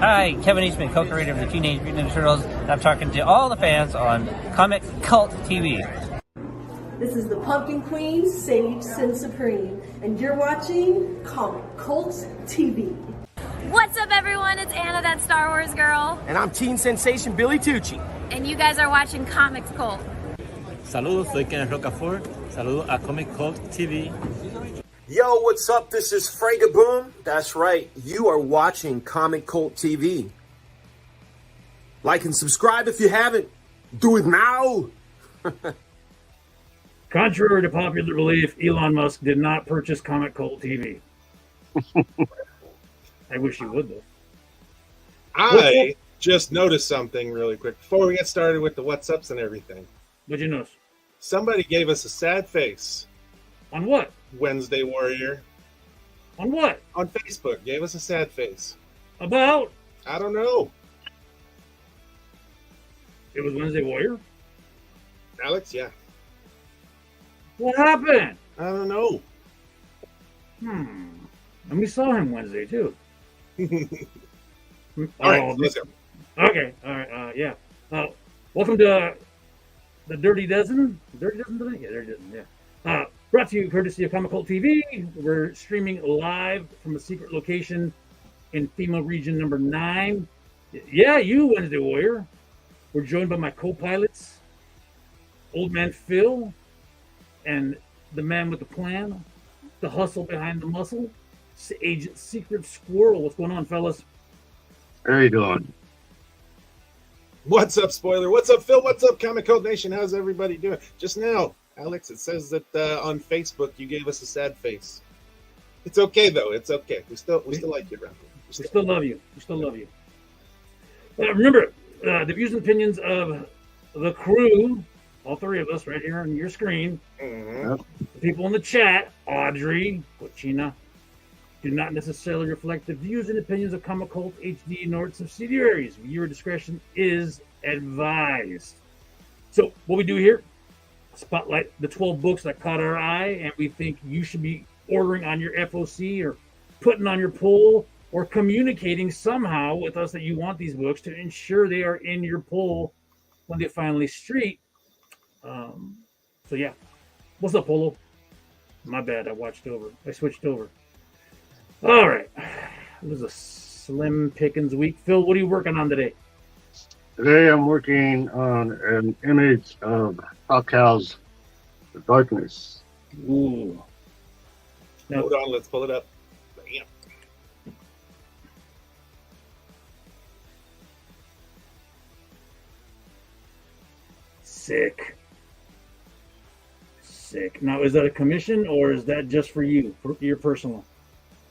Hi, Kevin Eastman, co-creator of the Teenage Mutant Ninja Turtles, and I'm talking to all the fans on Comic Cult TV. This is the Pumpkin Queen, Sage Sin Supreme, and you're watching Comic Cult TV. What's up, everyone? It's Anna, that Star Wars girl. And I'm teen sensation Billy Tucci. And you guys are watching Comics Cult. Saludos, soy Kenneth Rocafort. Saludos a Comic Cult TV. Yo, what's up? This is Fragaboom. That's right. You are watching Comic Cult TV. Like and subscribe if you haven't. Do it now. Contrary to popular belief, Elon Musk did not purchase Comic Cult TV. I wish he would, though. I just noticed something really quick before we get started with the what's ups and everything. What'd you notice? Somebody gave us a sad face. On what? Wednesday Warrior. On what? On Facebook. Gave us a sad face. About? I don't know. It was Wednesday Warrior? Alex, yeah. What happened? I don't know. And we saw him Wednesday, too. All right, let's go. Okay, all right, yeah. Welcome to the Dirty Dozen. Dirty Dozen tonight? Yeah, Dirty Dozen, yeah. Brought to you courtesy of Comic Cult TV. We're streaming live from a secret location in FEMA Region number 9. Yeah, you, Wednesday Warrior. We're joined by my co-pilots, Old Man Phil, and the man with the plan, the hustle behind the muscle, Agent Secret Squirrel. What's going on, fellas? How are you doing? What's up, Spoiler? What's up, Phil? What's up, Comic Cult Nation? How's everybody doing? Just now, Alex, it says that on Facebook you gave us a sad face. It's okay though. It's okay. We still like you around here. We still love you. We still love you. Remember, the views and opinions of the crew, all three of us right here on your screen, the people in the chat, Audrey, Cochina, do not necessarily reflect the views and opinions of Comic Cult HD nor its subsidiaries. Viewer discretion is advised. So what we do here, spotlight the 12 books that caught our eye and we think you should be ordering on your FOC or putting on your pull or communicating somehow with us that you want these books to ensure they are in your pull when they finally street. So yeah. What's up, Polo? My bad, I switched over. All right. It was a slim pickings week. Phil, what are you working on today? Today I'm working on an image of Top Cow's The Darkness. Ooh. Now, hold on, let's pull it up. Bam. Sick. Now, is that a commission or is that just for you, for your personal?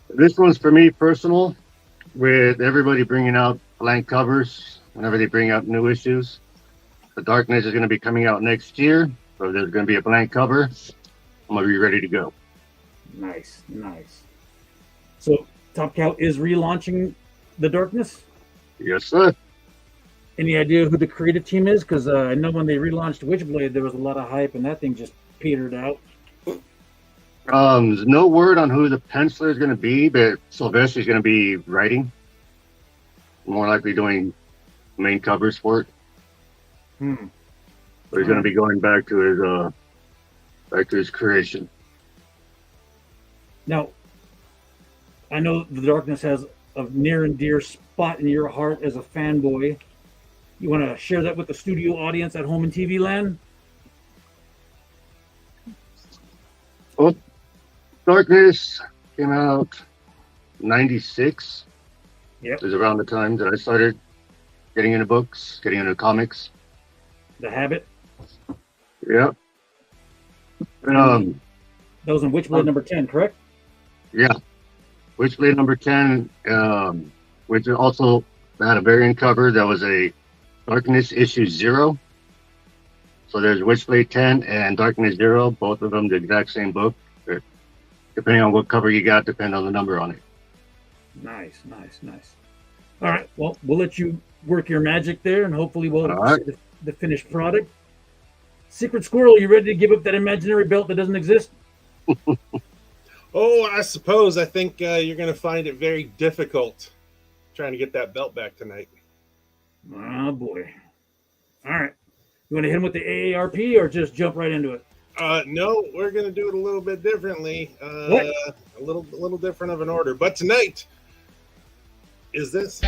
This one's for me personal, with everybody bringing out blank covers whenever they bring out new issues. The Darkness is going to be coming out next year, so there's going to be a blank cover. I'm going to be ready to go. Nice. So, Top Cow is relaunching The Darkness? Yes, sir. Any idea who the creative team is? Because I know when they relaunched Witchblade, there was a lot of hype, and that thing just petered out. There's no word on who the penciler is going to be, but Sylvester's going to be writing. More likely doing main covers for it. But he's going to be going back to his creation. Now, I know The Darkness has a near and dear spot in your heart as a fanboy. You want to share that with the studio audience at home in TV land? Well, Darkness came out 96. Yep. It was around the time that I started getting into books, getting into comics. The Habit? Yep. That was in Witchblade number 10, correct? Yeah. Witchblade number 10, which also had a variant cover that was a Darkness issue 0. So there's Witchblade 10 and Darkness 0, both of them the exact same book. They're, depending on what cover you got, depend on the number on it. Nice. All right. Well, we'll let you work your magic there, and hopefully we'll right. see the finished product. Secret Squirrel, you ready to give up that imaginary belt that doesn't exist? Oh, I suppose. I think you're going to find it very difficult trying to get that belt back tonight. Oh, boy. All right. You want to hit him with the AARP or just jump right into it? No, we're going to do it a little bit differently. What? A little different of an order. But tonight is this.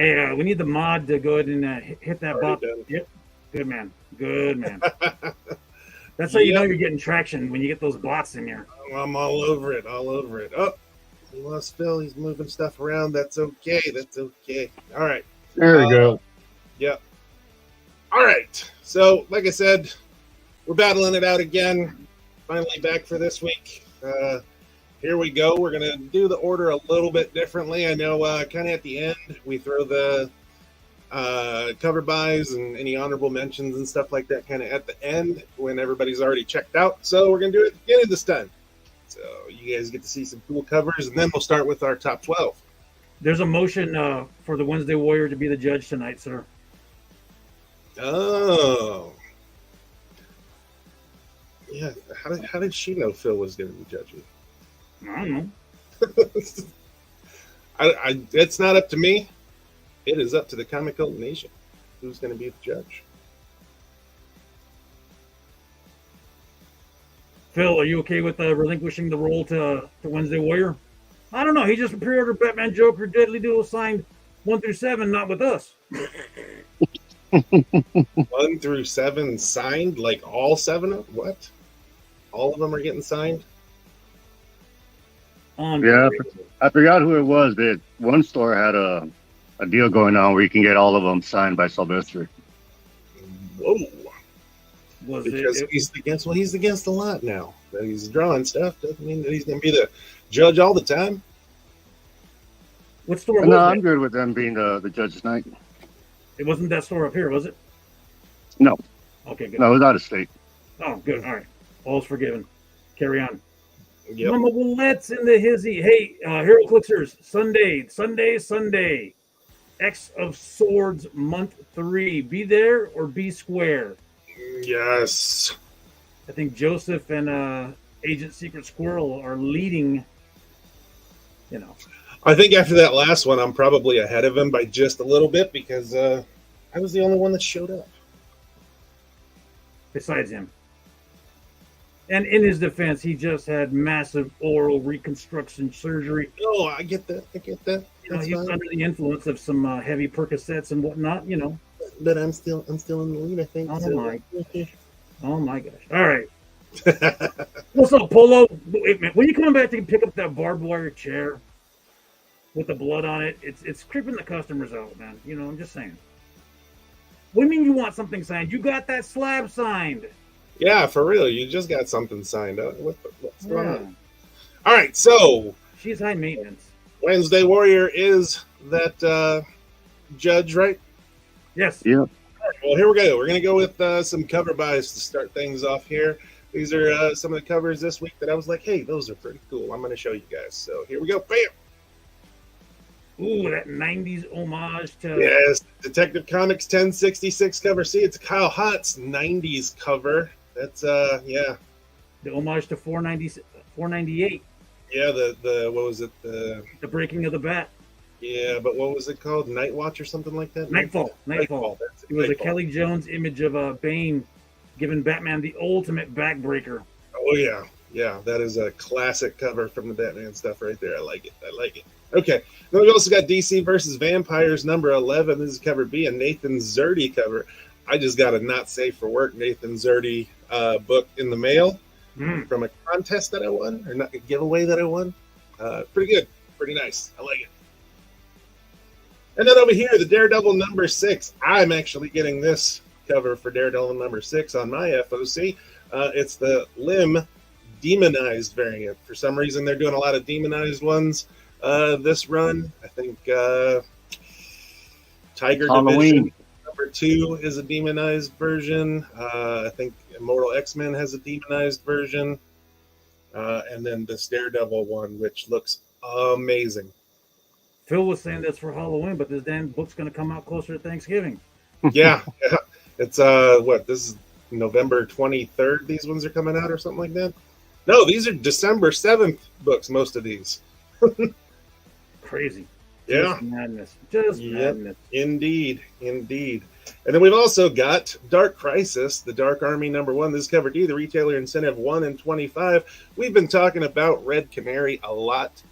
Hey, we need the mod to go ahead and hit that bot. Already done. Yep. Good man. That's how you know you're getting traction, when you get those bots in here. I'm all over it. Oh, we lost Phil. He's moving stuff around. That's okay. All right. There we go. Yep. All right. So, like I said, we're battling it out again. Finally back for this week. Here we go. We're going to do the order a little bit differently. I know kind of at the end, we throw the cover buys and any honorable mentions and stuff like that kind of at the end when everybody's already checked out. So we're going to do it at the beginning this time. So you guys get to see some cool covers, and then we'll start with our top 12. There's a motion for the Wednesday Warrior to be the judge tonight, sir. Oh. Yeah. How did she know Phil was going to be judging? I don't know. It's not up to me. It is up to the Comic Cult Nation. Who's going to be the judge? Phil, are you okay with relinquishing the role to Wednesday Warrior? I don't know. He just pre-ordered Batman, Joker, Deadly Duo signed 1 through 7, not with us. 1 through 7 signed? Like all 7 of what? All of them are getting signed? Yeah, I forgot who it was. But one store had a deal going on where you can get all of them signed by Sylvester. Whoa. Was Because it, he's against a lot now. That he's drawing stuff doesn't mean that he's going to be the judge all the time. what store No, was I'm it? good with them being the judge tonight. It wasn't that store up here, was it? No, Okay, good. no, it was out of state. Oh, good. All right. All's forgiven. Carry on. Yep. Mama Willette's in the hizzy. Hey, Hero Clixers, Sunday. X of Swords, month 3. Be there or be square. Yes. I think Joseph and Agent Secret Squirrel are leading. You know, I think after that last one, I'm probably ahead of him by just a little bit because I was the only one that showed up. besides him. And in his defense, he just had massive oral reconstruction surgery. Oh, I get that. You know, That's he was fine. under the influence of some heavy Percocets and whatnot. You know. But I'm still in the lead, I think. Oh so. my gosh! All right. What's up, Polo? Wait, man, when you coming back to pick up that barbed wire chair with the blood on it? It's creeping the customers out, man. You know, I'm just saying. What do you mean you want something signed? You got that slab signed. Yeah, for real. You just got something signed. What's going Yeah. on? All right, so She's high maintenance. Wednesday Warrior is that judge, right? Yes. Yeah. Well, here we go. We're going to go with some cover buys to start things off here. These are some of the covers this week that I was like, hey, those are pretty cool. I'm going to show you guys. So here we go. Bam! Ooh, that 90s homage to... Yes, Detective Comics 1066 cover. See, it's Kyle Hott's 90s cover. That's, yeah. The homage to 498. Yeah, the what was it? The Breaking of the Bat. Yeah, but what was it called? Night Watch or something like that? Nightfall. That's It was a Nightfall. Kelly Jones image of Bane giving Batman the ultimate backbreaker. Oh, yeah. Yeah, that is a classic cover from the Batman stuff right there. I like it. Okay. Then we've also got DC versus Vampires number 11. This is cover B, a Nathan Zerdy cover. I just got a not safe for work Nathan Zerdy book in the mail from a contest that I won, or not a giveaway that I won. Pretty good. Pretty nice. I like it. And then over here, the Daredevil number 6. I'm actually getting this cover for Daredevil number 6 on my FOC. It's the Limb demonized variant. For some reason, they're doing a lot of demonized ones this run. I think Tiger Halloween. Division number 2 is a demonized version. I think Immortal X-Men has a demonized version. And then this Daredevil one, which looks amazing. Phil was saying that's for Halloween, but this damn book's going to come out closer to Thanksgiving. Yeah. It's this is November 23rd. These ones are coming out or something like that. No, these are December 7th books. Most of these. Crazy. Yeah. Just madness. Just madness. Indeed. And then we've also got Dark Crisis, the Dark Army number 1. This is cover D, the retailer incentive 1 in 25. We've been talking about Red Canary a lot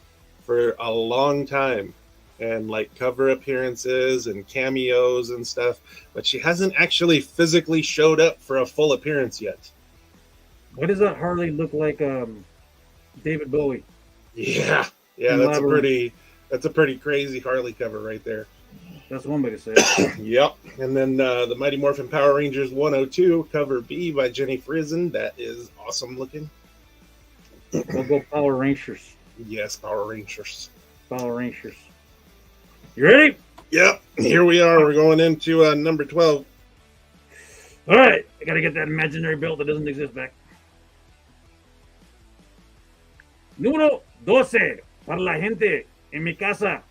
for a long time, and like cover appearances and cameos and stuff, but she hasn't actually physically showed up for a full appearance yet. Why does that Harley look like David Bowie? Yeah, that's a pretty crazy Harley cover right there. That's one way to say it. Yep. And then the Mighty Morphin Power Rangers 102 cover B by Jenny Friesen. That is awesome looking. We'll go Power Rangers. Yes, Power Rangers. Power Rangers. You ready? Yep. Here we are. We're going into number 12. All right. I got to get that imaginary belt that doesn't exist back. Número 12. Para la gente en mi casa.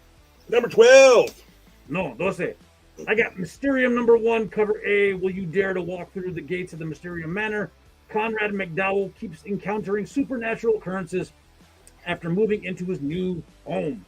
Number 12. No, 12. I got Mysterium number 1, cover A. Will you dare to walk through the gates of the Mysterium Manor? Conrad McDowell keeps encountering supernatural occurrences after moving into his new home.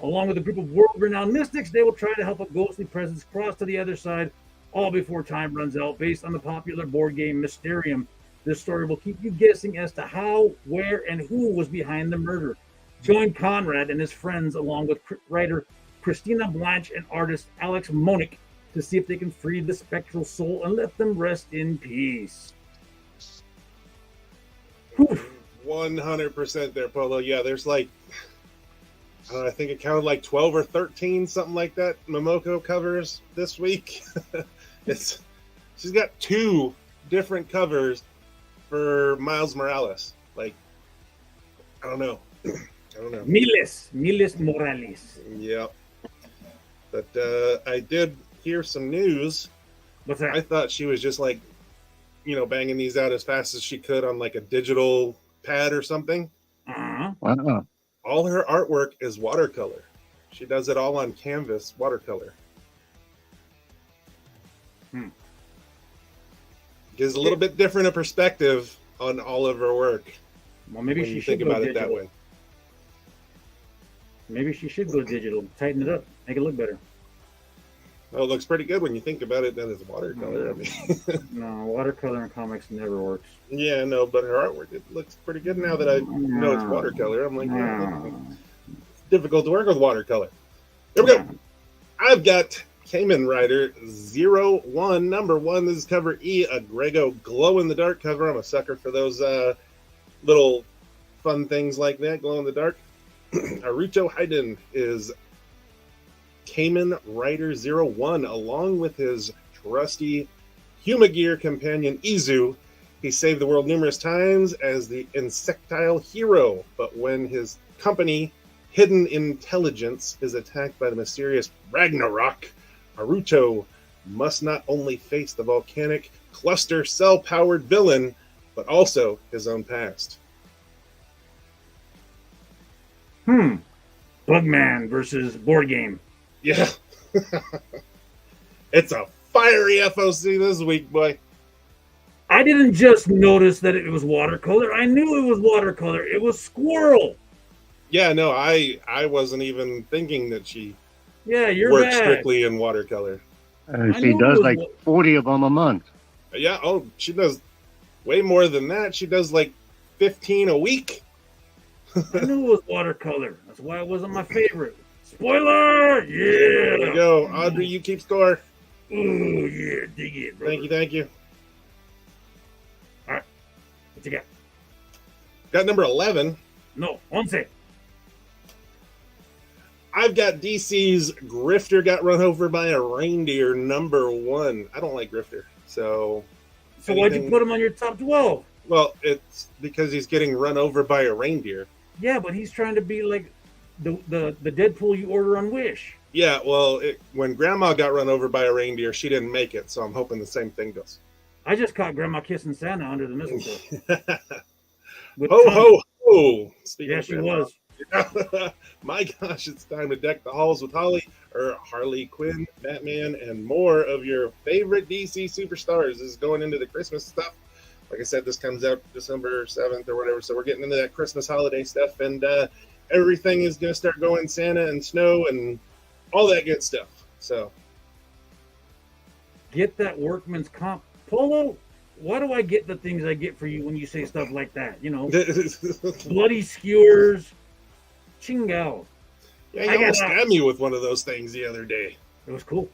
Along with a group of world-renowned mystics, they will try to help a ghostly presence cross to the other side, all before time runs out. Based on the popular board game Mysterium, this story will keep you guessing as to how, where, and who was behind the murder. Join Conrad and his friends, along with writer Christina Blanche and artist Alex Monick, to see if they can free the spectral soul and let them rest in peace. Whew. 100% there, Polo. Yeah, there's like, I think it counted like 12 or 13, something like that, Momoko covers this week. She's got 2 different covers for Miles Morales. Like, I don't know. Miles Morales. Yep. But I did hear some news. What's that? I thought she was just like, banging these out as fast as she could on like a digital pad or something. Uh-huh. Wow. All her artwork is watercolor. She does it all on canvas, watercolor. Gives a little bit different a perspective on all of her work. Well, maybe when she you should think go about digital. it that way. Maybe she should go digital. Tighten it up. Make it look better. Well, it looks pretty good when you think about it. That is watercolor. I mean, No, watercolor in comics never works. yeah, no, but her artwork, it looks pretty good now that I know it's watercolor. I'm like, it's difficult to work with watercolor. Here we go. I've got Kamen Rider 01, number 1. This is cover E, a Grego glow-in-the-dark cover. I'm a sucker for those little fun things like that, glow-in-the-dark. Aruto Haiden is Kamen Rider 01, along with his trusty Humagear companion Izu. He saved the world numerous times as the insectile hero, but when his company, Hidden Intelligence, is attacked by the mysterious Ragnarok, Aruto must not only face the volcanic cluster cell-powered villain, but also his own past. Bugman versus board game. Yeah. It's a fiery FOC this week, boy. I didn't just notice that it was watercolor. I knew it was watercolor. It was Squirrel. Yeah, no, I wasn't even thinking that she You're works bad. strictly in watercolor. She does like 40 of them a month. Yeah, she does way more than that. She does like 15 a week. I knew it was watercolor. That's why it wasn't my favorite. Spoiler! Yeah! There we go. Audrey, you keep score. Ooh, yeah, dig it, bro. Thank you. All right. What you got? Got number 11. No, 11. I've got DC's Grifter got run over by a reindeer #1. I don't like Grifter, so. So why'd you put him on your top 12? Well, it's because he's getting run over by a reindeer. Yeah, but he's trying to be like the Deadpool you order on Wish. Yeah, well, when Grandma got run over by a reindeer, she didn't make it, so I'm hoping the same thing goes. I just caught Grandma kissing Santa under the mistletoe. Ho, ho, ho! Speaking yeah, of she Grandma. was. My gosh, it's time to deck the halls with Harley Quinn, Batman, and more of your favorite DC superstars. This is going into the Christmas stuff. Like I said, this comes out December 7th or whatever, so we're getting into that Christmas holiday stuff, and everything is going to start going Santa and snow and all that good stuff. So get that workman's comp. Polo, why do I get the things I get for you when you say stuff like that? You know, bloody skewers, chingao. Yeah, you almost stabbed me with one of those things the other day. It was cool.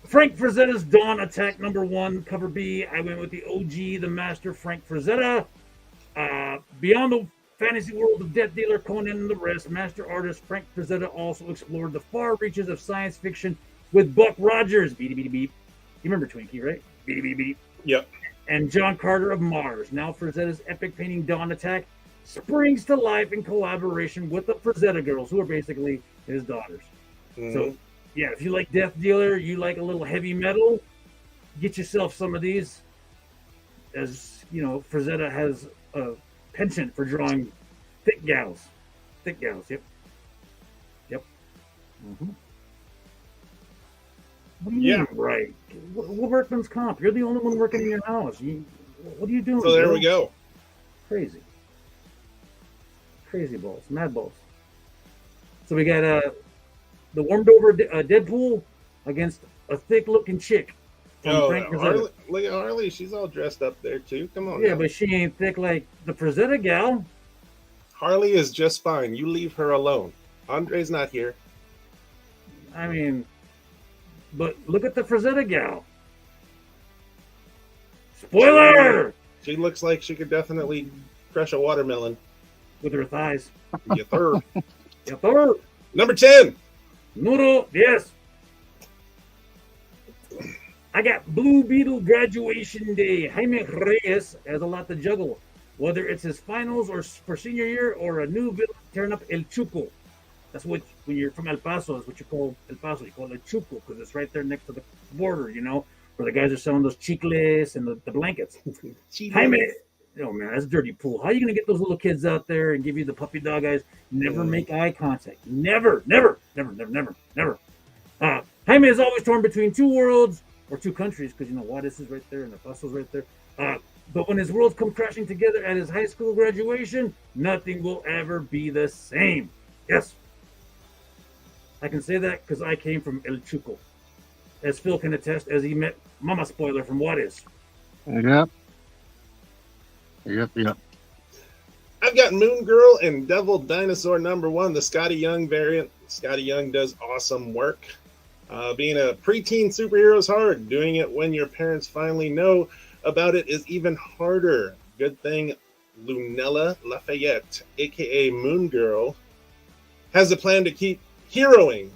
Frank Frazetta's Dawn Attack #1, cover B. I went with the OG, the master Frank Frazetta. Beyond the fantasy world of Death Dealer, Conan, and the rest, master artist Frank Frazetta also explored the far reaches of science fiction with Buck Rogers. Beep, beep, beep. You remember Twinkie, right? Beep, beep, beep. Yep. And John Carter of Mars. Now Frazetta's epic painting Dawn Attack springs to life in collaboration with the Frazetta girls, who are basically his daughters. Mm-hmm. So, yeah, if you like Death Dealer, you like a little heavy metal, get yourself some of these. As, you know, Frazetta has a penchant for drawing thick gals. Thick gals, yep. Yep. Mm-hmm. What do you mean, right? What workman's comp? You're the only one working in your house. What are you doing? So there we go. Crazy. Crazy balls. Mad balls. So we got the warmed over Deadpool against a thick looking chick. Harley, look at Harley. She's all dressed up there too. Come on. Yeah, now. But she ain't thick like the Frazetta gal. Harley is just fine. You leave her alone. Andre's not here. I mean, but look at the Frazetta gal. Spoiler! She looks like she could definitely crush a watermelon. With her thighs. You third. You third. Number 10. Noodle, yes. I got Blue Beetle Graduation Day. Jaime Reyes has a lot to juggle. Whether it's his finals or for senior year or a new villain tearing up El Chuco. That's what, when you're from El Paso, that's what you call El Paso. You call it El Chuco because it's right there next to the border, you know, where the guys are selling those chicles and the blankets. Jaime, oh man, that's a dirty pool. How are you going to get those little kids out there and give you the puppy dog eyes? Never make eye contact. Never. Jaime is always torn between two worlds or two countries because, you know, Juarez is right there and El Paso's right there. But when his worlds come crashing together at his high school graduation, nothing will ever be the same. Yes. I can say that because I came from El Chuco. As Phil can attest, as he met Mama Spoiler from Juarez. Yep. I've got Moon Girl and Devil Dinosaur #1, the Scotty Young variant. Scotty Young does awesome work. Being a preteen superhero is hard. Doing it when your parents finally know about it is even harder. Good thing Lunella Lafayette, aka Moon Girl, has a plan to keep heroing.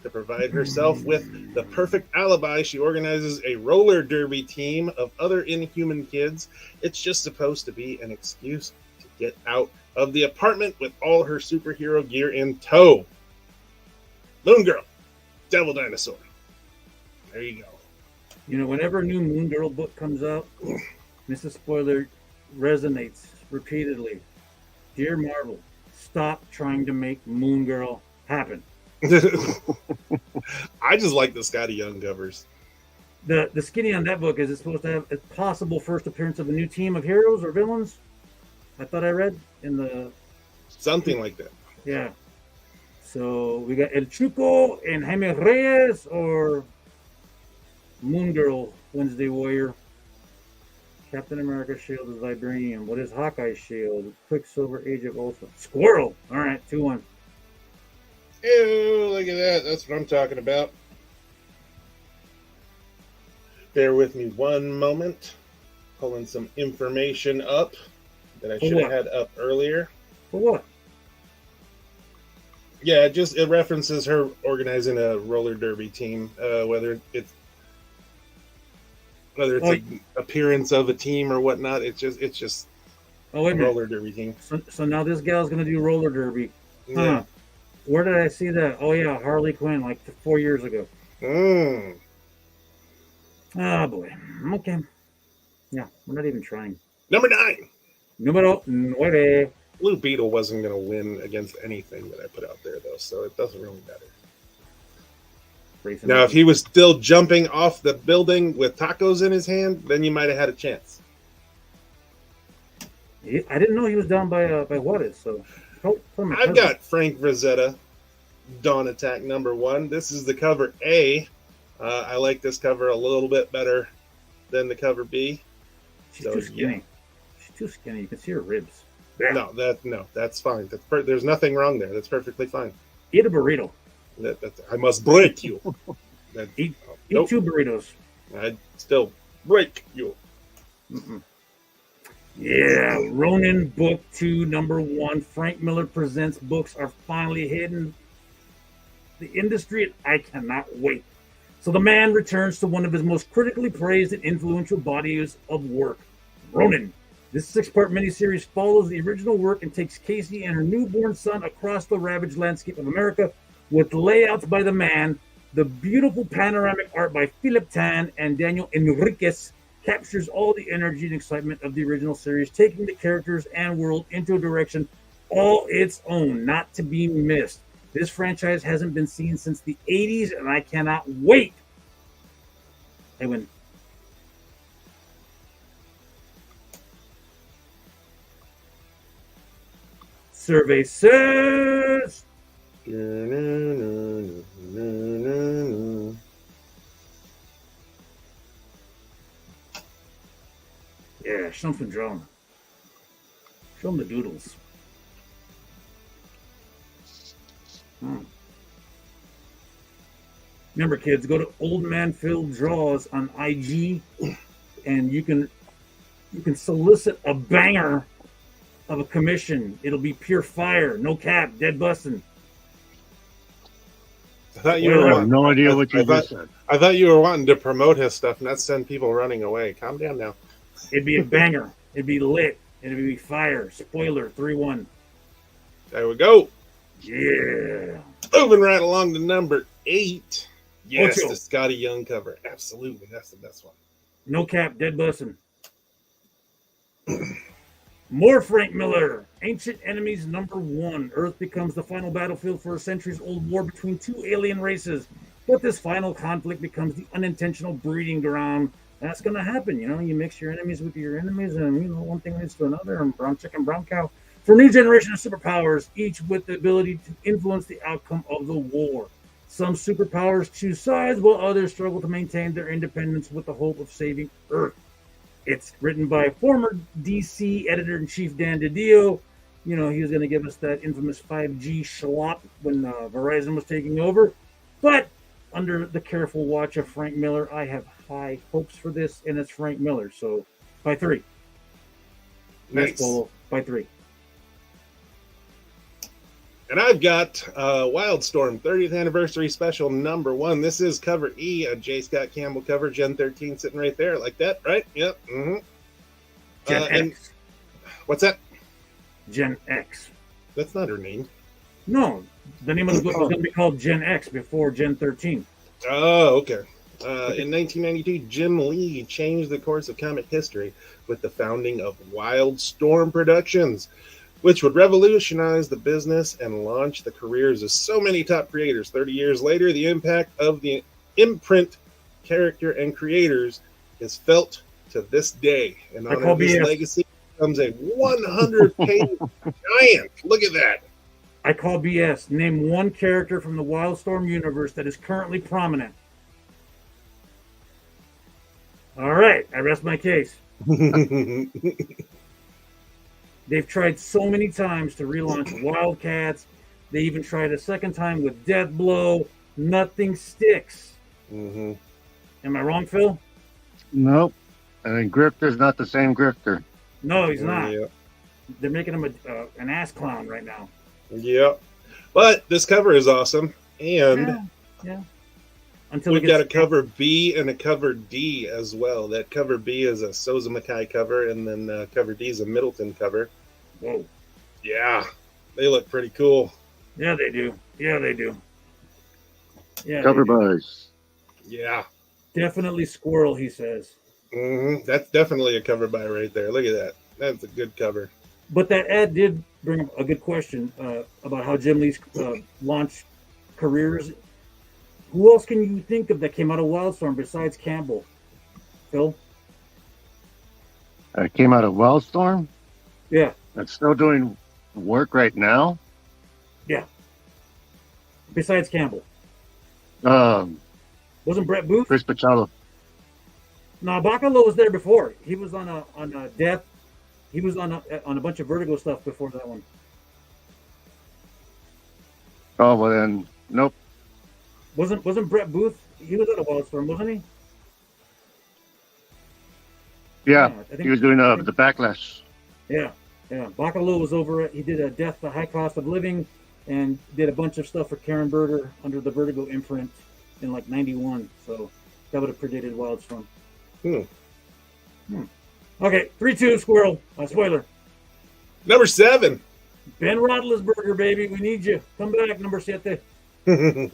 To provide herself with the perfect alibi, she organizes a roller derby team of other inhuman kids. It's just supposed to be an excuse to get out of the apartment with all her superhero gear in tow. Moon Girl, Devil Dinosaur. There you go. You know, whenever a new Moon Girl book comes out, Mrs. Spoiler resonates repeatedly. Dear Marvel, stop trying to make Moon Girl happen. I just like the Scotty Young covers. The skinny on that book is it's supposed to have a possible first appearance of a new team of heroes or villains. I thought I read in the something like that. Yeah. So we got El Chuco and Jaime Reyes or Moon Girl, Wednesday Warrior. Captain America's shield is vibranium. What is Hawkeye's shield? Quicksilver, Age of Ultron. Squirrel. All right, 2-1. Ew, look at that. That's what I'm talking about. Bear with me one moment. Pulling some information up that I should have had up earlier. For what? Yeah, it references her organizing a roller derby team, whether it's an appearance of a team or whatnot. It's just Oh, wait a a minute. roller derby team. So now this gal's going to do roller derby. Huh. Yeah. Where did I see that? Oh, yeah, Harley Quinn, like 4 years ago. Mm. Oh, boy. Okay. Yeah, we're not even trying. Number 9. Número 9. Blue Beetle wasn't going to win against anything that I put out there, though, so it doesn't really matter. Now, if he was still jumping off the building with tacos in his hand, then you might have had a chance. I didn't know he was down by Juarez, so... I've got Frank Rosetta, Dawn Attack number 1. This is the cover A. I like this cover a little bit better than the cover B. She's too skinny. Yeah. She's too skinny. You can see her ribs. Yeah. No, that's fine. There's nothing wrong there. That's perfectly fine. Eat a burrito. I must break you. Eat 2 burritos. I'd still break you. Mm-mm. Yeah, Ronin Book 2, number 1. Frank Miller Presents books are finally hitting the industry, and I cannot wait. So the man returns to one of his most critically praised and influential bodies of work, Ronin. This 6-part miniseries follows the original work and takes Casey and her newborn son across the ravaged landscape of America with layouts by the man. The beautiful panoramic art by Philip Tan and Daniel Enriquez captures all the energy and excitement of the original series, taking the characters and world into a direction all its own, not to be missed. This franchise hasn't been seen since the 80s, and I cannot wait. Hey, win. Survey says... Yeah, show them some drone. Show them the doodles. Remember, kids, go to Old Man Phil Draws on IG, and you can solicit a banger of a commission. It'll be pure fire, no cap, dead busting. I have no idea what you just said. I thought you were wanting to promote his stuff, not send people running away. Calm down now. It'd be a banger. It'd be lit. It'd be fire. Spoiler 3-1. There we go. Yeah. Moving right along to number 8. Yes, Ocho. the Scotty Young cover. Absolutely. That's the best one. No cap, dead bussin'. More Frank Miller. Ancient Enemies number 1. Earth becomes the final battlefield for a centuries-old war between 2 alien races. But this final conflict becomes the unintentional breeding ground. That's going to happen. You know, you mix your enemies with your enemies, and, you know, one thing leads to another, and brown chicken, brown cow. For a new generation of superpowers, each with the ability to influence the outcome of the war. Some superpowers choose sides, while others struggle to maintain their independence with the hope of saving Earth. It's written by former DC editor-in-chief Dan DiDio. You know, he was going to give us that infamous 5G schlop when Verizon was taking over. But under the careful watch of Frank Miller, I have high hopes for this, and it's Frank Miller. So, by 3. Nice. Polo, by 3. And I've got Wildstorm 30th Anniversary Special number 1. This is cover E, a J. Scott Campbell cover, Gen 13 sitting right there, like that, right? Yep. Mm-hmm. Gen X. What's that? Gen X. That's not her name. No, the name of the book was going to be called Gen X before Gen 13. Oh, okay. In 1992, Jim Lee changed the course of comic history with the founding of Wildstorm Productions, which would revolutionize the business and launch the careers of so many top creators. 30 years later, the impact of the imprint, character, and creators is felt to this day. And on this legacy becomes a 100-page giant. Look at that. I call BS. Name one character from the Wildstorm universe that is currently prominent. All right, I rest my case. They've tried so many times to relaunch Wildcats. They even tried a second time with Deathblow. Nothing sticks. Mm-hmm. Am I wrong, Phil? Nope. And Grifter's not the same Grifter. No, he's not. Yeah. They're making him an ass clown right now. Yep. But this cover is awesome, and Yeah. Until we've got a cover B and a cover D as well. That cover B is a Souza Mackay cover, and then cover D is a Middleton cover. Whoa. Yeah, they look pretty cool. Yeah, they do. Yeah, they do. Yeah, Cover they do. buys. Yeah. Definitely Squirrel, he says. That's definitely a cover buy right there. Look at that. That's a good cover. But that ad did bring up a good question about how Jim Lee's launched careers. Who else can you think of that came out of Wildstorm besides Campbell? Phil? Came out of Wildstorm. Yeah. That's still doing work right now. Yeah. Besides Campbell. Wasn't Brett Booth? Chris Pachallo. No, Bacalo was there before. He was on a Death. He was on a bunch of Vertigo stuff before that one. Oh well, then nope. Wasn't Brett Booth? He was at a Wildstorm, wasn't he? Yeah, I think he was doing the backlash. Yeah. Bacalo was over it. He did a Death, the High Cost of Living, and did a bunch of stuff for Karen Berger under the Vertigo imprint in like '91. So that would have predated Wildstorm. Okay, 3-2 Squirrel. Spoiler. Number 7. Ben Roethlisberger, baby. We need you. Come back, number 7. I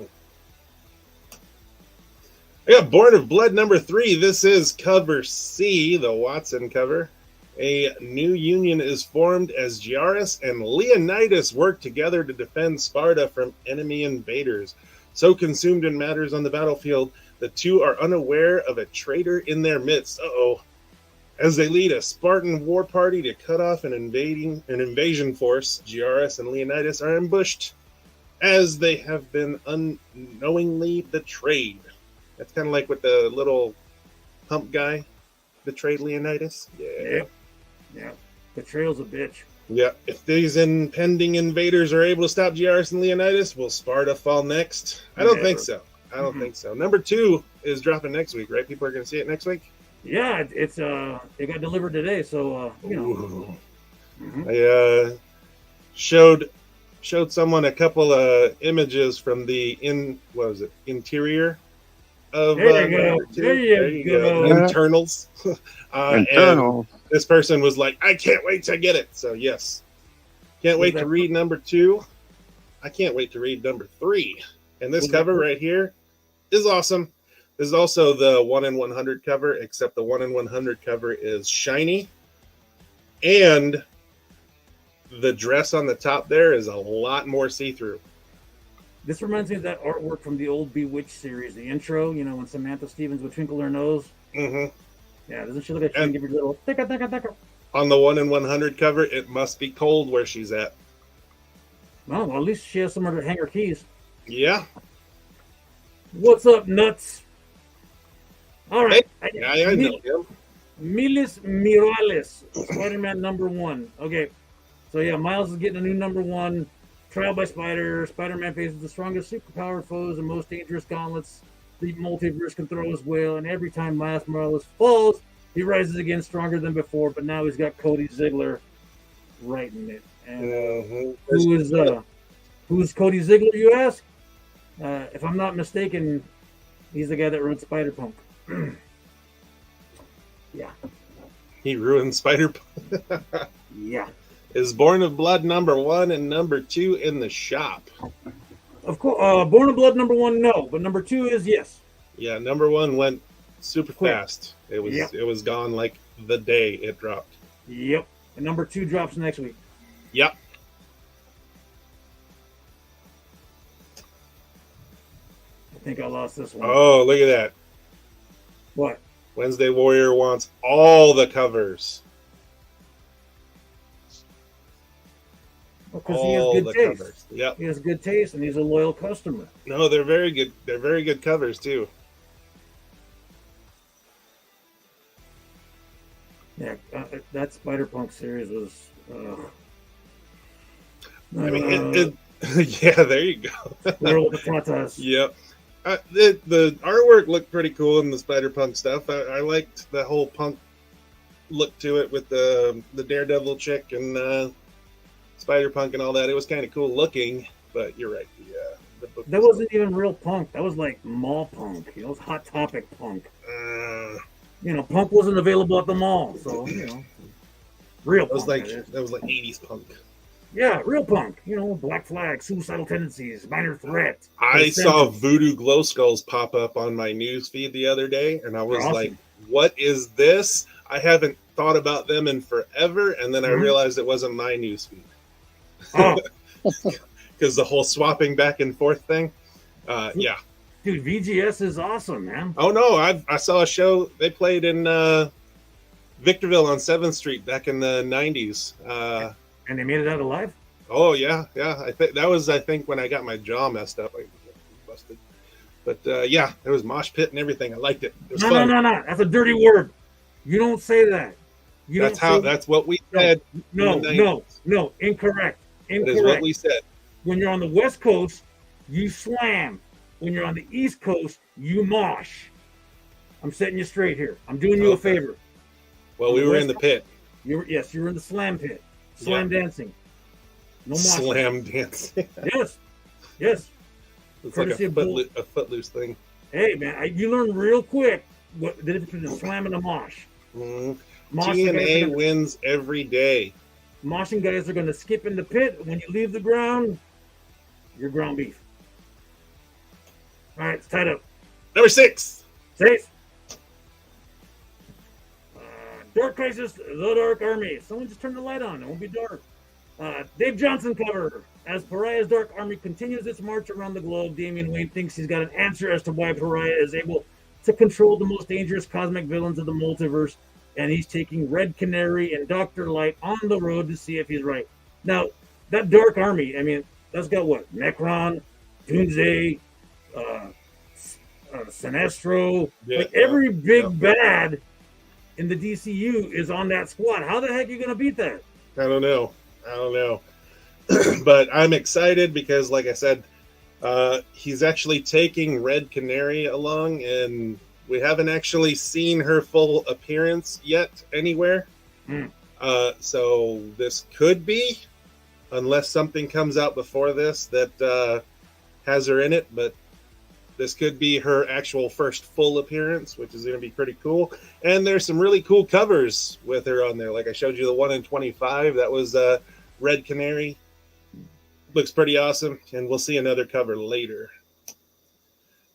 got Born of Blood number 3. This is cover C, the Watson cover. A new union is formed as Giaris and Leonidas work together to defend Sparta from enemy invaders. So consumed in matters on the battlefield, the two are unaware of a traitor in their midst. As they lead a Spartan war party to cut off an invasion force, Giaris and Leonidas are ambushed as they have been unknowingly betrayed. That's kind of like with the little hump guy betrayed Leonidas. Yeah. Betrayal's a bitch. Yeah. If these impending invaders are able to stop Giaris and Leonidas, will Sparta fall next? I don't think so. Think so. Number 2 is dropping next week, right? People are going to see it next week? Yeah, it got delivered today, so I showed someone a couple of images from the interior of there you go. internals. Internal. And this person was like, I can't wait to get it. So yes, can't wait to read number 2. I can't wait to read number 3. And this cover right here is awesome. This is also the 1 in 100 cover, except the 1 in 100 cover is shiny, and the dress on the top there is a lot more see-through. This reminds me of that artwork from the old Bewitched series, the intro, when Samantha Stevens would twinkle her nose. Mm-hmm. Yeah, doesn't she look like she can give her a little ticka? On the 1 in 100 cover, it must be cold where she's at. Well, at least she has somewhere to hang her keys. Yeah. What's up, nuts? All right. Hey, I know him. Miles Morales, Spider-Man number 1. Okay. So, yeah, Miles is getting a new number 1. Trial by Spider. Spider-Man faces the strongest superpowered foes and most dangerous gauntlets the multiverse can throw his will. And every time Miles Morales falls, he rises again stronger than before. But now he's got Cody Ziegler writing it. And who's Cody Ziegler, you ask? If I'm not mistaken, he's the guy that wrote Spider-Punk. Yeah. He ruined Spider-Punk. Yeah. Is Born of Blood number 1 and number 2 in the shop? Of course, Born of Blood number 1, no, but number 2 is yes. Yeah, number 1 went super fast. It was gone like the day it dropped. Yep. And number 2 drops next week. Yep. I think I lost this one. Oh, look at that. What? Wednesday Warrior wants all the covers. Because he has good taste. Covers. Yep. He has good taste, and he's a loyal customer. No, they're very good. They're very good covers too. Yeah, that Spider-Punk series was. I mean, yeah. There you go. World of Tatas. Yep. The artwork looked pretty cool in the Spider-Punk stuff. I liked the whole punk look to it with the Daredevil chick and Spider-Punk and all that. It was kind of cool looking, But you're right. The book That wasn't even real punk. That was like mall punk. It was Hot Topic punk. Punk wasn't available at the mall, so real. That was punk, that was like 80s punk. Yeah, real punk. Black Flag, Suicidal Tendencies, Minor Threat. I saw Voodoo Glow Skulls pop up on my news feed the other day, and I was like, "What is this?" I haven't thought about them in forever, and then I realized it wasn't my news feed. Oh. Because the whole swapping back and forth thing. Yeah. Dude, VGS is awesome, man. Oh, no. I saw a show. They played in Victorville on 7th Street back in the 90s. And they made it out alive? Oh, yeah. Yeah. I think when I got my jaw messed up. I busted. But, yeah, there was mosh pit and everything. I liked it. It was fun. No. That's a dirty word. You don't say that. That's what we said. No. Incorrect. That is what we said. When you're on the West Coast, you slam. When you're on the East Coast, you mosh. I'm setting you straight here. I'm doing you a favor. Well, we were in the pit. You were in the slam pit. Slam dancing. No mosh. Slam dancing. Yes. It's like a footloose thing. Hey, man, you learn real quick what the difference between a slam and a mosh. TNA wins every day. Moshing guys are going to skip in the pit. When you leave the ground, you're ground beef. All right, it's tied up. Number 6. Safe. Dark Crisis, The Dark Army. Someone just turn the light on. It won't be dark. Dave Johnson cover. As Pariah's Dark Army continues its march around the globe, Damian Wayne thinks he's got an answer as to why Pariah is able to control the most dangerous cosmic villains of the multiverse, and he's taking Red Canary and Dr. Light on the road to see if he's right. Now, that Dark Army, I mean, that's got what? Necron, Doomsday, Sinestro. Every big bad in the DCU is on that squad. How the heck are you going to beat that? I don't know. But I'm excited because, like I said, he's actually taking Red Canary along, and we haven't actually seen her full appearance yet anywhere. So this could be, unless something comes out before this that has her in it, but this could be her actual first full appearance, which is going to be pretty cool. And there's some really cool covers with her on there. Like I showed you the one in 25. That was Red Canary. Looks pretty awesome. And we'll see another cover later.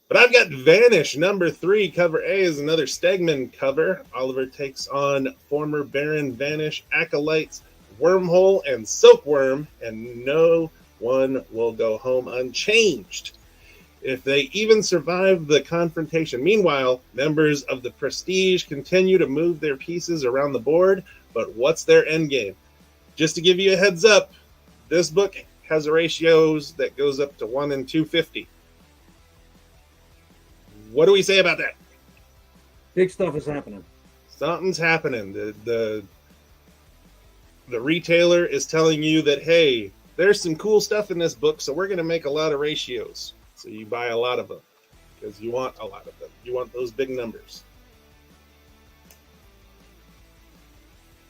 But I've got Vanish, number 3. Cover A is another Stegman cover. Oliver takes on former Baron Vanish, Acolytes, Wormhole, and Silkworm. And no one will go home unchanged if they even survive the confrontation. Meanwhile, members of the Prestige continue to move their pieces around the board, but what's their end game? Just to give you a heads up, this book has ratios that goes up to 1 in 250. What do we say about that? Big stuff is happening. Something's happening. The retailer is telling you that, hey, there's some cool stuff in this book, so we're going to make a lot of ratios. So you buy a lot of them because you want a lot of them. You want those big numbers.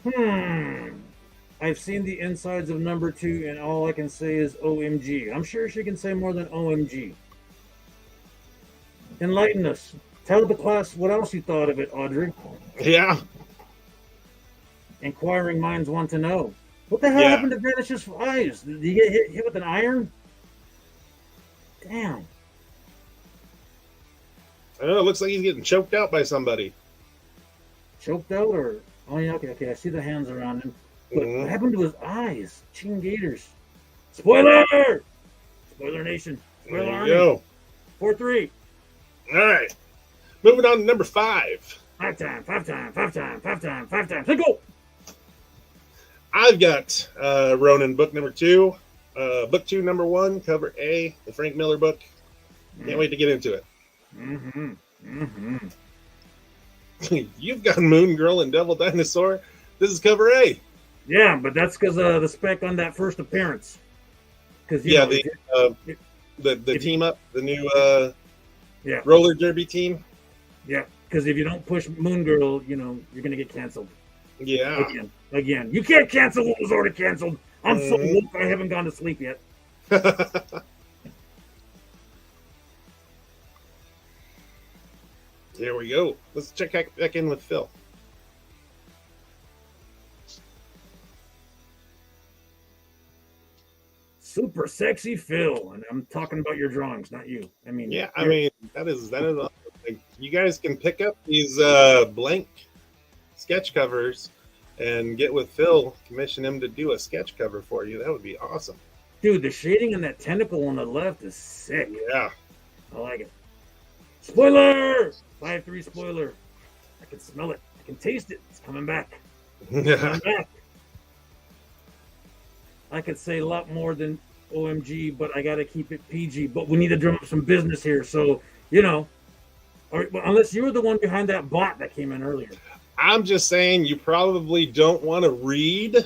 I've seen the insides of number 2, and all I can say is OMG. I'm sure she can say more than OMG. Enlighten us. Tell the class what else you thought of it, Audrey. Yeah. Inquiring minds want to know. What the hell happened to Vanish's eyes? Did he get hit with an iron? Damn. I don't know. It looks like he's getting choked out by somebody. Choked out or... Oh, yeah, okay. I see the hands around him. But what happened to his eyes? Chin Gators. Spoiler! Spoiler Nation. Spoiler There Army. you go. 4-3. All right. Moving on to number 5. 5 times. Let's go! I've got Ronin book number 2. Book 2, number 1, cover A, the Frank Miller book. Can't wait to get into it. You've got Moon Girl and Devil Dinosaur. This is cover A. Yeah, but that's because the spec on that first appearance. Because the team up, the new yeah, roller derby team. Yeah, because if you don't push Moon Girl, you're gonna get canceled. Yeah. Again. You can't cancel what was already canceled. I'm so woke, I haven't gone to sleep yet. Here we go. Let's check back in with Phil. Super sexy Phil, and I'm talking about your drawings, not you. I mean, Yeah, I mean that is awesome. Like, you guys can pick up these blank sketch covers and get with Phil, commission him to do a sketch cover for you. That would be awesome. dude, the shading on that tentacle on the left is sick. Yeah. I like it. Spoiler! 5-3 spoiler. I can smell it. I can taste it. It's coming back. It's coming back. I could say a lot more than OMG, but I got to keep it PG. But we need to drum up some business here. So, you know, or, unless you were the one behind that bot that came in earlier. I'm just saying you probably don't want to read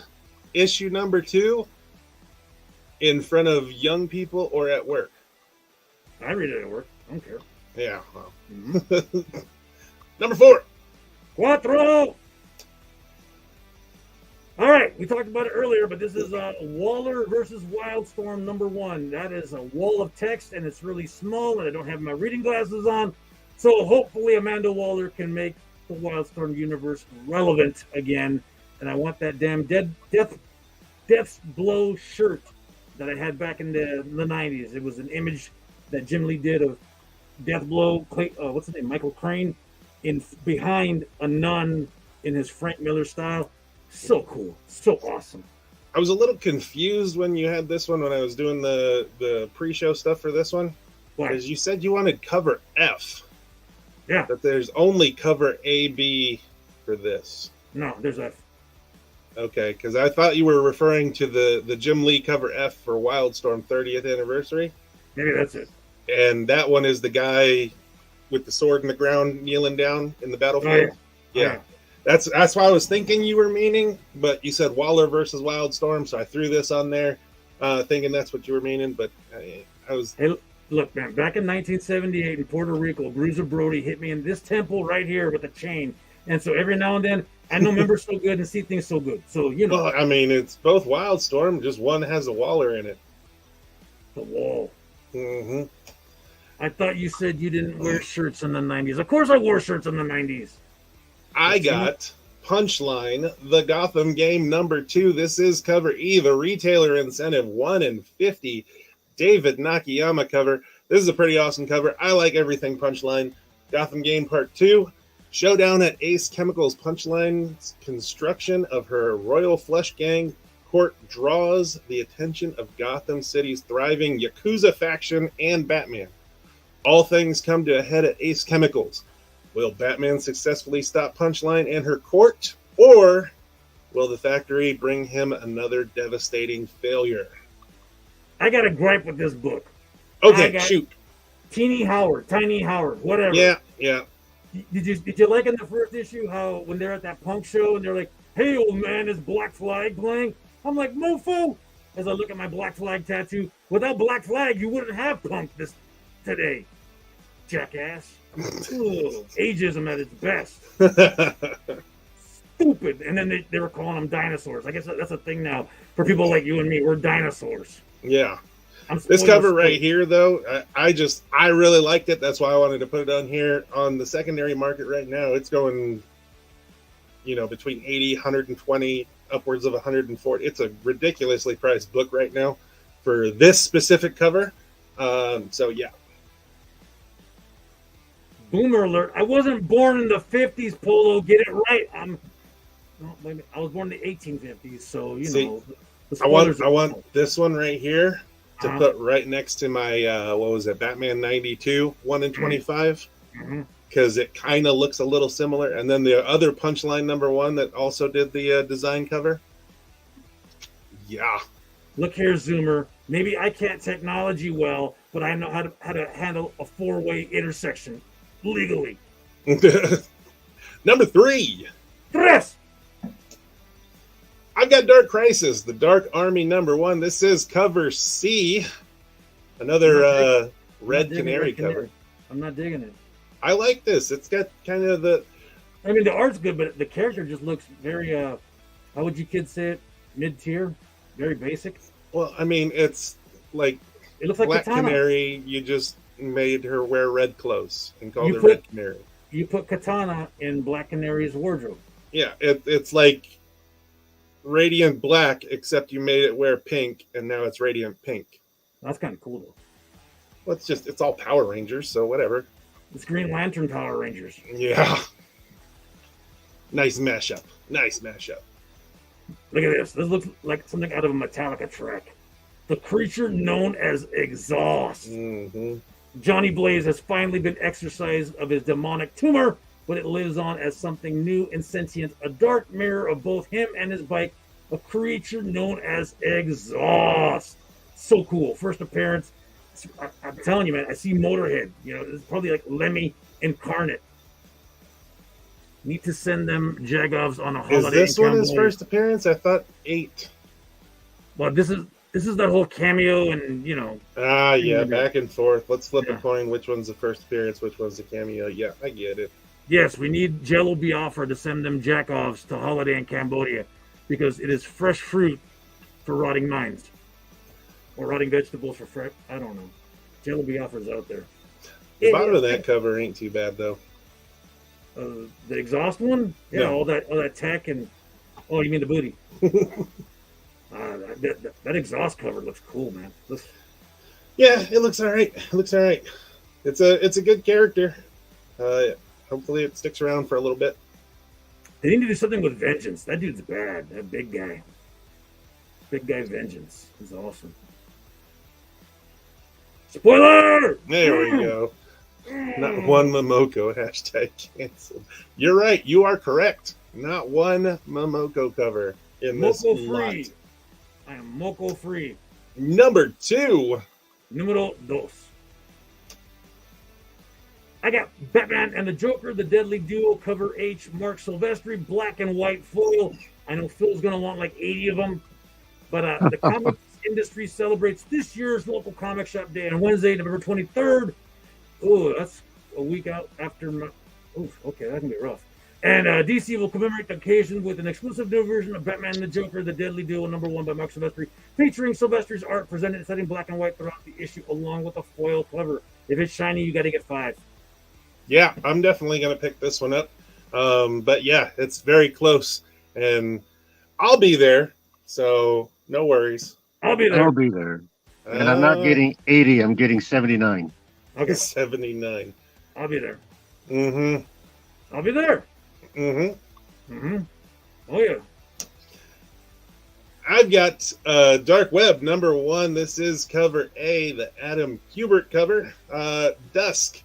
issue number 2 in front of young people or at work. I read it at work. I don't care. Yeah. Well. Number 4. Cuatro! All right, we talked about it earlier, but this is Waller versus Wildstorm number 1. That is a wall of text, and it's really small, and I don't have my reading glasses on. So hopefully Amanda Waller can make the Wildstorm universe relevant again. And I want that damn Death's Blow shirt that I had back in the 90s. It was an image that Jim Lee did of Death Blow, what's his name, Michael Crane, behind a nun in his Frank Miller style. So cool. So awesome. I was a little confused when you had this one when I was doing the pre-show stuff for this one. Why? Because you said you wanted cover F. Yeah. That there's only cover A, B for this. No, there's F. Okay, because I thought you were referring to the Jim Lee cover F for Wildstorm 30th anniversary. Maybe that's it. And that one is the guy with the sword in the ground kneeling down in the battlefield. Oh, yeah. That's why I was thinking you were meaning, but you said Waller versus Wildstorm, so I threw this on there, thinking that's what you were meaning. But I was. Hey, look, man, back in 1978 in Puerto Rico, Bruiser Brody hit me in this temple right here with a chain, and so every now and then I know members so good and see things so good. So you know. Well, I mean, it's both Wildstorm, just one has a Waller in it. The wall. Mm-hmm. I thought you said you didn't wear shirts in the 90s. Of course I wore shirts in the 90s. I got Punchline, the Gotham game number 2. This is cover E, the retailer incentive 1 in 50. David Nakayama cover. This is a pretty awesome cover. I like everything Punchline. Gotham game part 2. Showdown at Ace Chemicals. Punchline's construction of her Royal Flush Gang court draws the attention of Gotham City's thriving Yakuza faction and Batman. All things come to a head at Ace Chemicals. Will Batman successfully stop Punchline and her court, or will the factory bring him another devastating failure? I got a gripe with this book. Okay, shoot. Tiny Howard, whatever. Yeah. Did you like in the first issue how when they're at that punk show and they're like, "Hey, old man, is Black Flag playing?" I'm like, "Mofo!" As I look at my Black Flag tattoo, without Black Flag, you wouldn't have punk this today, jackass. Ugh, ageism at its best. Stupid. And then they were calling them dinosaurs. I guess that's a thing now for people like you and me. We're dinosaurs. Yeah. This cover right here, though, I really liked it. That's why I wanted to put it on here. On the secondary market right now, it's going, between 80, 120, upwards of 140. It's a ridiculously priced book right now for this specific cover. So, yeah. Boomer alert. I wasn't born in the 50s, Polo. Get it right. I was born in the 1850s, so, know. I want this one right here to put right next to my, Batman 92, 1 in 25. Because it kind of looks a little similar. And then the other Punchline number 1 that also did the design cover. Yeah. Look here, Zoomer. Maybe I can't technology well, but I know how to handle a 4-way intersection legally. Number 3. Tres. I've got Dark Crisis, the Dark Army number 1. This is cover C. Another Red Canary cover. I'm not digging it. I like this. It's got kind of the... I mean, the art's good, but the character just looks very, how would you kids say it? Mid-tier? Very basic? Well, I mean, it's like It looks like Black Katana. Canary. You just made her wear red clothes and called You her put- Red Canary. You put Katana in Black Canary's wardrobe. Yeah, it's like Radiant Black, except you made it wear pink, and now it's Radiant Pink. That's kind of cool, though. Well, it's all Power Rangers, so whatever. It's Green Lantern Power Rangers. Yeah. Nice mashup. Nice mashup. Look at this. This looks like something out of a Metallica track. The creature known as Exhaust. Mm-hmm. Johnny Blaze has finally been exorcised of his demonic tumor, but it lives on as something new and sentient, a dark mirror of both him and his bike, a creature known as Exhaust. So cool. First appearance. I'm telling you, man, I see Motorhead. You know, it's probably like Lemmy incarnate. Need to send them Jagovs on a Is holiday. this in one his Cambodia. first appearance? I thought 8. Well, this is that whole cameo and, you know. Ah, yeah, back and forth. Let's flip Yeah. a coin. Which one's the first appearance? Which one's the cameo? Yeah, I get it. Yes, we need Jello Biafra to send them Jackoffs to holiday in Cambodia because it is fresh fruit for rotting minds. Or rotting vegetables for fresh. I don't know. Jello Biafra's out there. The bottom of that cover ain't too bad, though. The exhaust one? Yeah, Yeah. all that tech and. Oh, you mean the booty? That exhaust cover looks cool, man. Yeah, it looks all right. It looks all right. It's a good character. Hopefully, it sticks around for a little bit. They need to do something with Vengeance. That dude's bad. That big guy. Big guy Vengeance. He's awesome. Spoiler! There we go. Not one Momoko hashtag canceled. You're right. You are correct. Not one Momoko cover in this Moko lot. free. I am Moko free. Number 2. Numero dos. I got Batman and the Joker, the Deadly Duo, cover H, Mark Silvestri, black and white foil. I know Phil's going to want like 80 of them. But the comics industry celebrates this year's local comic shop day on Wednesday, November 23rd. Oh, that's a week out after my... Oh, okay, that can be rough. And DC will commemorate the occasion with an exclusive new version of Batman and the Joker, the Deadly Duo, #1 by Mark Silvestri, featuring Silvestri's art presented and set in black and white throughout the issue, along with a foil cover. If it's shiny, you got to get 5. Yeah, I'm definitely going to pick this one up. But yeah, it's very close. And I'll be there, so no worries. I'll be there. I'll be there. And I'm not getting 80, I'm getting 79. Okay, 79. I'll be there. Mm-hmm. I'll be there. Mm-hmm. Mm-hmm. Oh, yeah. I've got Dark Web #1. This is cover A, the Adam Kubert cover. Dusk.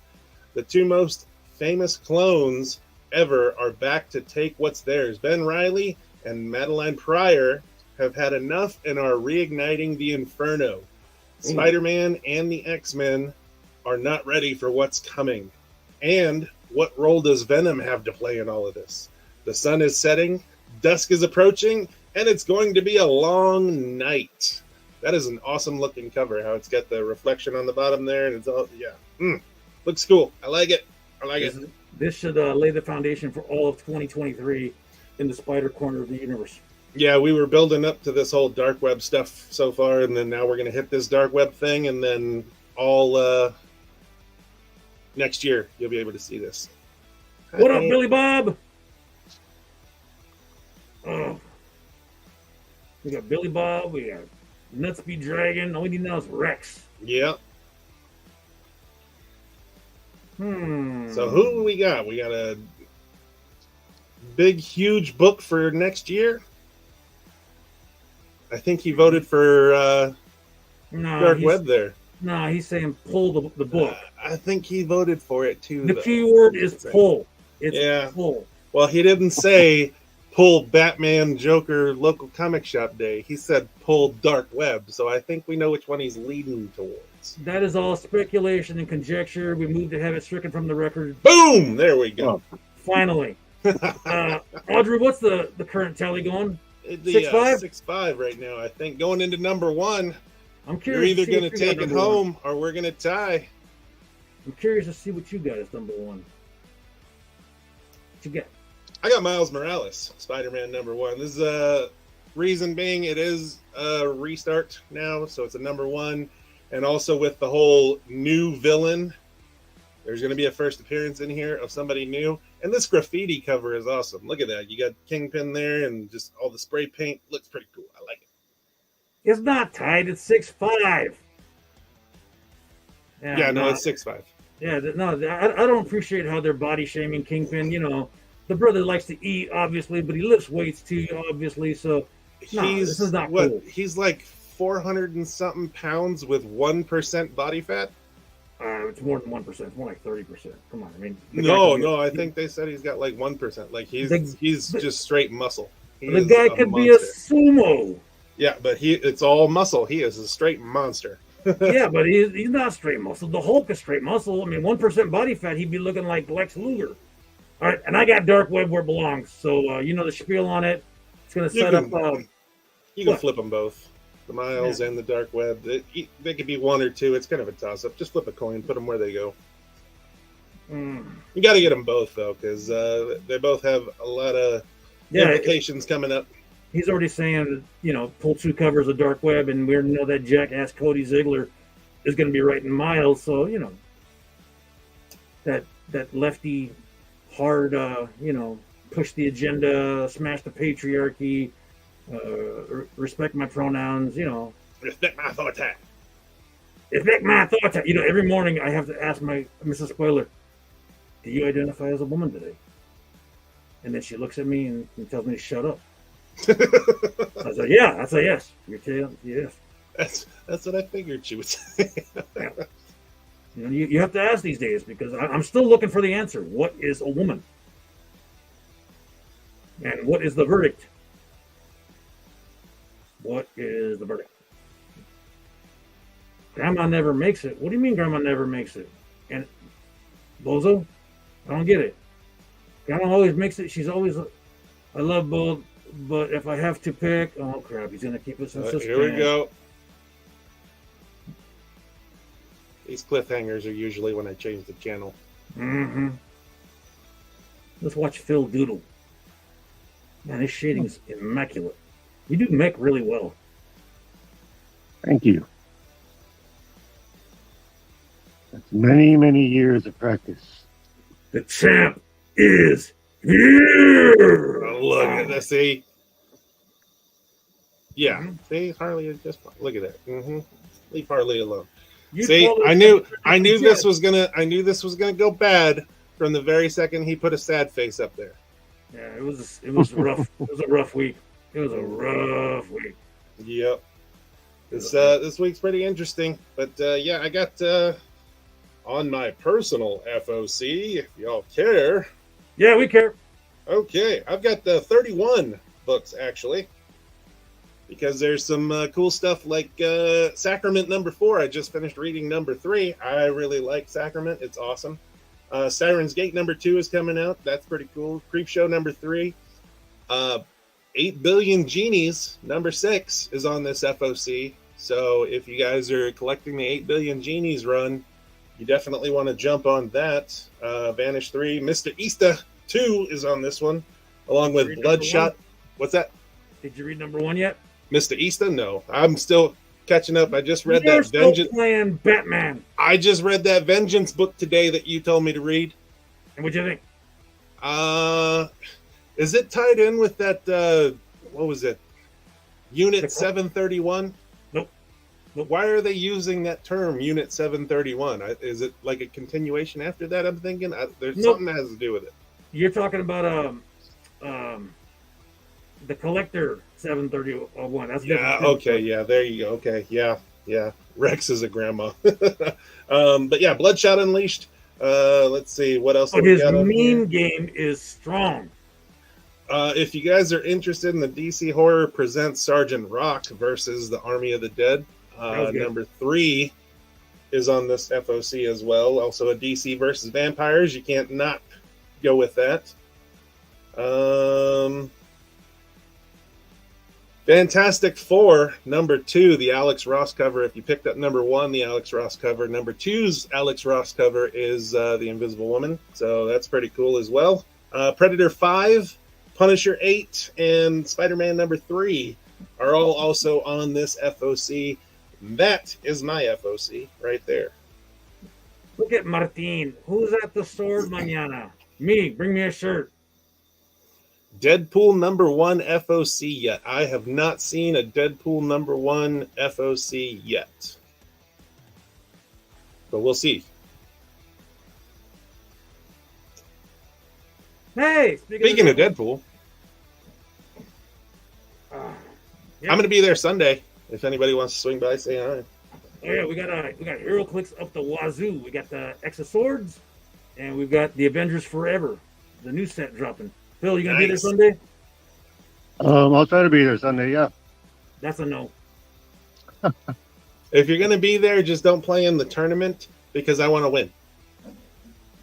The 2 most famous clones ever are back to take what's theirs. Ben Reilly and Madeline Pryor have had enough and are reigniting the Inferno. Spider-Man and the X-Men are not ready for what's coming. And what role does Venom have to play in all of this? The sun is setting, dusk is approaching, and it's going to be a long night. That is an awesome looking cover, how it's got the reflection on the bottom there, and it's all, yeah. Looks cool. I like it. I like it. This should lay the foundation for all of 2023 in the spider corner of the universe. Yeah, we were building up to this whole dark web stuff so far, and then now we're going to hit this dark web thing, and then all next year you'll be able to see this. What up, Billy Bob? Oh. We got Billy Bob. We got Nutsby Dragon. All we need now is Rex. Yeah. So who we got? We got a big, huge book for next year. I think he voted for Dark Web there. No, he's saying pull the book. I think he voted for it too. The though. key word is pull. It's pull. Well, he didn't say pull Batman Joker local comic shop day. He said pull Dark Web. So I think we know which one he's leading towards. That is all speculation and conjecture. We moved to have it stricken from the record. Boom! There we go. Finally. Audrey, what's the current tally going? 6-5? 6-5 right now, I think. Going into #1. I'm You're curious. either going to take it number home or we're going to tie. I'm curious to see what you got as #1. What you got? I got Miles Morales, Spider-Man #1. This is Reason being, it is a restart now, so it's a #1. And also with the whole new villain, there's going to be a first appearance in here of somebody new. And this graffiti cover is awesome. Look at that. You got Kingpin there and just all the spray paint. Looks pretty cool. I like it. It's not tight. It's 6'5". Yeah, no, it's 6'5". Yeah, no, I don't appreciate how they're body shaming Kingpin. You know, the brother likes to eat, obviously, but he lifts weights too, obviously. So this is not cool. He's like 400 and something pounds with 1% body fat. It's more than 1%. It's more like 30%. Come on, I mean. No, I think they said he's got like 1%. Like he's just straight muscle. The guy could be a sumo. Yeah, but it's all muscle. He is a straight monster. Yeah, but he's not straight muscle. The Hulk is straight muscle. I mean, 1% body fat, he'd be looking like Lex Luger. All right, and I got Dark Web where it belongs. So you know the spiel on it. It's going to set up. You can flip them both. The Miles and the Dark Web. They could be 1 or 2. It's kind of a toss-up. Just flip a coin, put them where they go. You got to get them both, though, because they both have a lot of implications coming up. He's already saying, you know, pull 2 covers of Dark Web, and we know that jackass Cody Ziegler is going to be writing Miles. So, you know, that lefty, hard, you know, push the agenda, smash the patriarchy, respect my pronouns, you know. Respect my authority. Respect my authority. You know, every morning I have to ask my Mrs. Spoiler, do you identify as a woman today? And then she looks at me and tells me to shut up. I said, yeah. I say, yes. You're telling, yes. That's what I figured she would say. Yeah. You know, you have to ask these days because I'm still looking for the answer. What is a woman? And what is the verdict? What is the verdict? Grandma never makes it. What do you mean Grandma never makes it? And Bozo? I don't get it. Grandma always makes it. She's always, I love both, but if I have to pick, oh crap, he's going to keep us in suspense. Here we go. These cliffhangers are usually when I change the channel. Mm-hmm. Let's watch Phil Doodle. Man, his shading's immaculate. You do mech really well. Thank you. That's many, many years of practice. The champ is here. Oh, look at that. See? Yeah. See, Harley is just fine. Look at that. Leave Harley alone. See, I knew this was gonna go bad from the very second he put a sad face up there. Yeah, it was rough. It was a rough week. It was a rough week. Yep. This week's pretty interesting, but yeah, I got on my personal FOC, if y'all care. Yeah, we care. Okay, I've got 31 books actually, because there's some cool stuff like Sacrament #4. I just finished reading #3. I really like Sacrament. It's awesome. Siren's Gate #2 is coming out. That's pretty cool. Creepshow #3. 8 Billion Genies #6 is on this FOC. So if you guys are collecting the 8 Billion Genies run, you definitely want to jump on that. Vanish 3. Mr. Easter 2 is on this one, along with Bloodshot. What's that? Did you read #1 yet? Mr. Easter? No. I'm still catching up. I just read You're that Vengeance. Playing Batman. I just read that Vengeance book today that you told me to read. And what'd you think? Is it tied in with that, what was it? Unit 731? Nope. Why are they using that term, Unit 731? Is it like a continuation after that, I'm thinking? There's something that has to do with it. You're talking about the Collector 731. That's okay, yeah, there you go. Okay, yeah. Rex is a grandma. But yeah, Bloodshot Unleashed. Let's see, what else But his meme game is strong. If you guys are interested in the DC Horror Presents Sergeant Rock versus the Army of the Dead, #3 is on this FOC as well. Also a DC versus Vampires. You can't not go with that. Fantastic Four #2, the Alex Ross cover. If you picked up #1, the Alex Ross cover. #2's Alex Ross cover is the Invisible Woman. So that's pretty cool as well. Predator 5 Punisher 8 and Spider-Man number 3 are all also on this FOC. That is my FOC right there. Look at Martin. Who's at the store mañana? Me. Bring me a shirt. Deadpool number 1 FOC yet. I have not seen a Deadpool number 1 FOC yet. But we'll see. Hey, speaking of Deadpool, I'm going to be there Sunday. If anybody wants to swing by, say hi. Oh yeah, we got Hero Clicks up the wazoo. We got the X of Swords, and we've got the Avengers Forever, the new set dropping. Phil, you gonna be there Sunday? I'll try to be there Sunday. Yeah. That's a no. If you're going to be there, just don't play in the tournament because I want to win.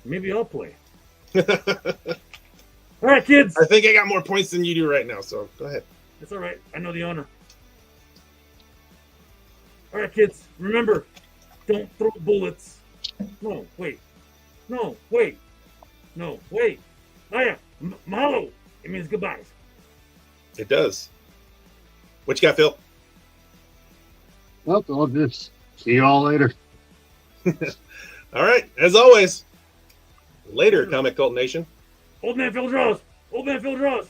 Maybe I'll play. All right, kids. I think I got more points than you do right now, so go ahead. It's all right. I know the owner. All right, kids. Remember, don't throw bullets. No, wait. No, wait. No, wait. Oh, yeah. Mahalo. It means goodbyes. It does. What you got, Phil? Well, I'll just see you all later. All right. As always, later, Comic Cult Nation. Old man Phil draws. Old man Phil draws.